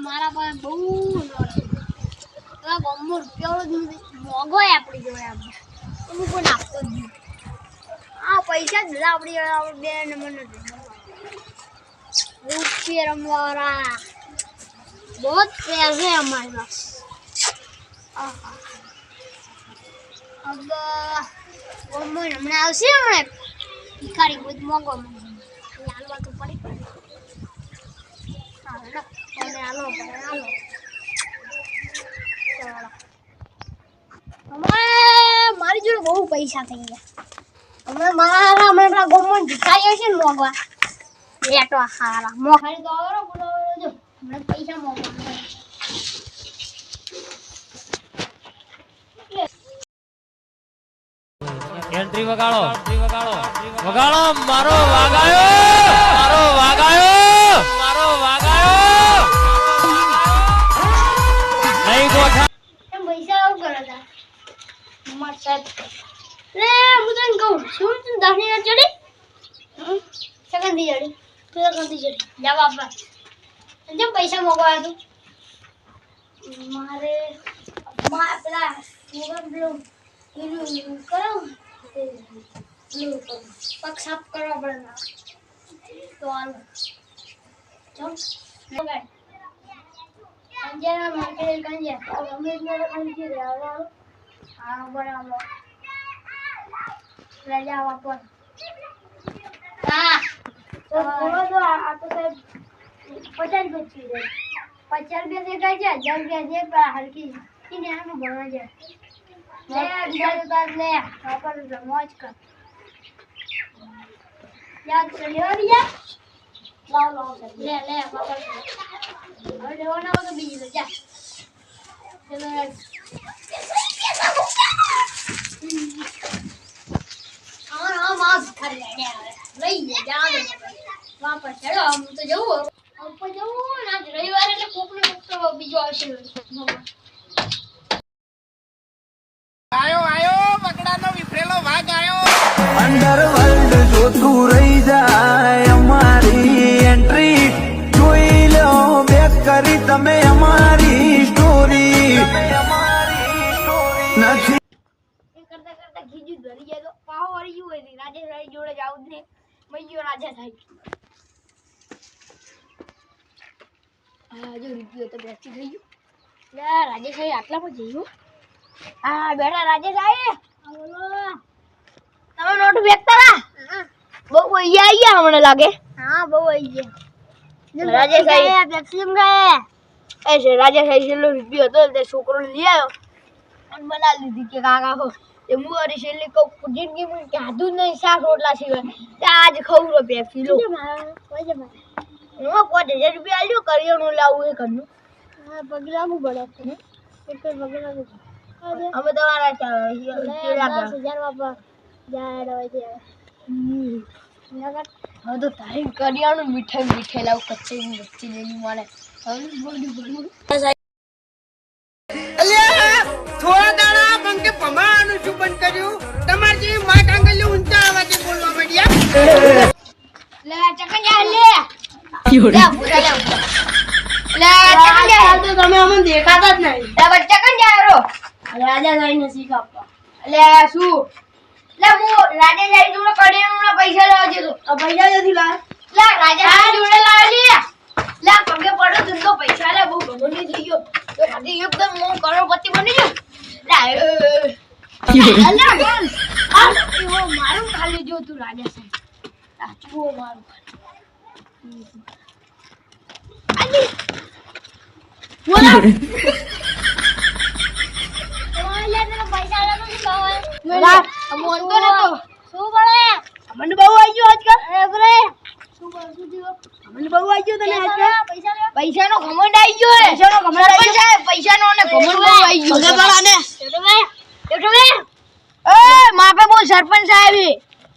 મારા પાસે બહુ નોટ છે તો ગમો રૂપિયો મોંઘો આપણી જોડે આપણે હું કોઈ આપતો જ નહીં આ પૈસા જ આપણી બે નંબરનો રૂપિયા રમવાવાળા બહુ પ્યાર છે અમારી પાસે अब गमो हमें आवશે હમણે ભિખારી બહુ મોંઘો હાલવા તો પડે હા હેલો મને હાલો મારી જોડે બહુ પૈસા થઈ ગયા હમણાં પેલા ગમો ભિખારી હશે ને મોંઘવા રેટો હારા મોંઘારી તો આવરો બોલો જો હમણાં પૈસા મોંઘવા એન્ટ્રી વગાડો મારો વાગાયો નહીં ગોઠા એમ પૈસા આવું કરો તા મમ્મા સાહેબ લે હું તને કહું શું તું 10 ની ચડી સેકન્ડ ચડી જવાબ આપ જેમ પૈસા મોકવા તું મારે પેલા મોબાઈલ બ્લો કરો પગ સાફ કરવા પડે ના તો હાલ ચમ મોબાઈલ કંજરા માર્કેટ કંજરા અમે મેરે કંજરે રે આવો આ બરાબર રજા વાપર હા તો બોલો તો આ તો સાહેબ 50 બચી દે 50 રૂપિયા દે કાઈ છે 10 રૂપિયા દે પર હલકી ઇને આનું ભણવા જાય લે બીજા તો તાર લે વાપર મોજ કર યાદ ચલ્યો રિયા લાવ લે વાપર હવે લેવાનો તો બીજી તો જા ચલો હા માસ કરી લઈ જા દે વાપસ ચલો હું તો જવું ઉપર જવું ને આજ રવિવારે એટલે કોકને કોક તો બીજો આવશે આયો બકડાનો વિફરેલો વાઘ આયો અંડરવર્લ્ડ જોતું રહી જાય અમારી એન્ટ્રી જોઈ લો બેક કરી તમે અમારી સ્ટોરી નથી કરતા ખીજું ધરી જાય તો પાહો વળી ગયું હોય રાજેશ જોડે જ આવું ને મૈયો રાજા થાય જો રૂપિયો તો બેસી થઈ ગયું લે રાજેશ આટલા પર જઈ ગયો હા બેટા રાજેશ આય બોલો તમે નોટ વેચતા રા બહુ અહીંયા મને લાગે હા બહુ અહીંયા રાજેશ આય પેપ્સીમ ગયા એસે રાજેશ આય છેલ્લો રૂપિયો હતો તે છોકરો લઈ આવ્યો અને બના લીધી કે કાકા હો એ મુવારી છેલ્લી કો જિંદગી માં કાધું નહીં શાક રોટલા સિવાય તે આજ ખવરો પેપ્સી લો નો કોડે રૂપિયા આલ્યો કરિયાણું લાવું એ ઘરનું હા પગલાનું બળે એક પગલાનું અમે તમારા 10,000 વાપર જાડ હોય છે નગર હવે તો તારી કરિયાણું મીઠાઈ લાવ કચ્ચી વચ્ચી લેની મારે હવે બોલું અલ્યા થોડા દાડા બંકે ભમાવાનું શું બંધ કર્યું તમારી જેવી માટ આંગળી ઊંચા અવાજે બોલવા માંડ્યા લે ચકન જા લે તો તમે અમને દેખાતા જ નહીં ચકન જા રો રાજા જઈને શીખ આપવા લે શું લે હું રાજા જઈ જોડે કડિયાના પૈસા લેવા જતો પૈસા નથી લાવ લે રાજા જોડે લાવી લે પગે પડો ધંધો પૈસા લે બહુ ગમની થઈ ગયો તો ખાલી એકદમ હું કરોડપતિ બની ગયો લે બોલ આ મારું ખાલી જો તું રાજા છે સાચું મારું ખાલી બોલા પૈસા લાવો મોનતો નતો શું પડે મને બહુ આવી ગયો આજકાલ અરે બરે શું બોલ શું થયો મને બહુ આવી ગયો તને આજકાલ પૈસાનો ઘમંડ આવી ગયો પૈસાનો અને ઘમંડ બહુ આવી ગયો ઓકે બરાને એટો મે એ માપે બોલ સરપંચ સાહેબ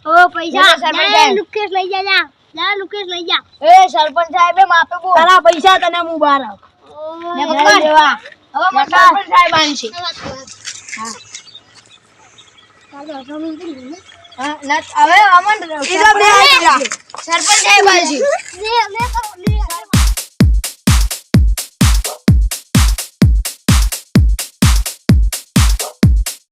ઓ પૈસા સરપંચ સાહેબ લુકેશ લઈ જા જા લુકેશ લઈ જા એ સરપંચ સાહેબ માપે બોલ તારા પૈસા તને હું બહાર આવ ને પકડ દેવા હવે મને સરપંચ સાહેબ આન છે હા હવે અમન સરપંચ સાહેબ આલ છે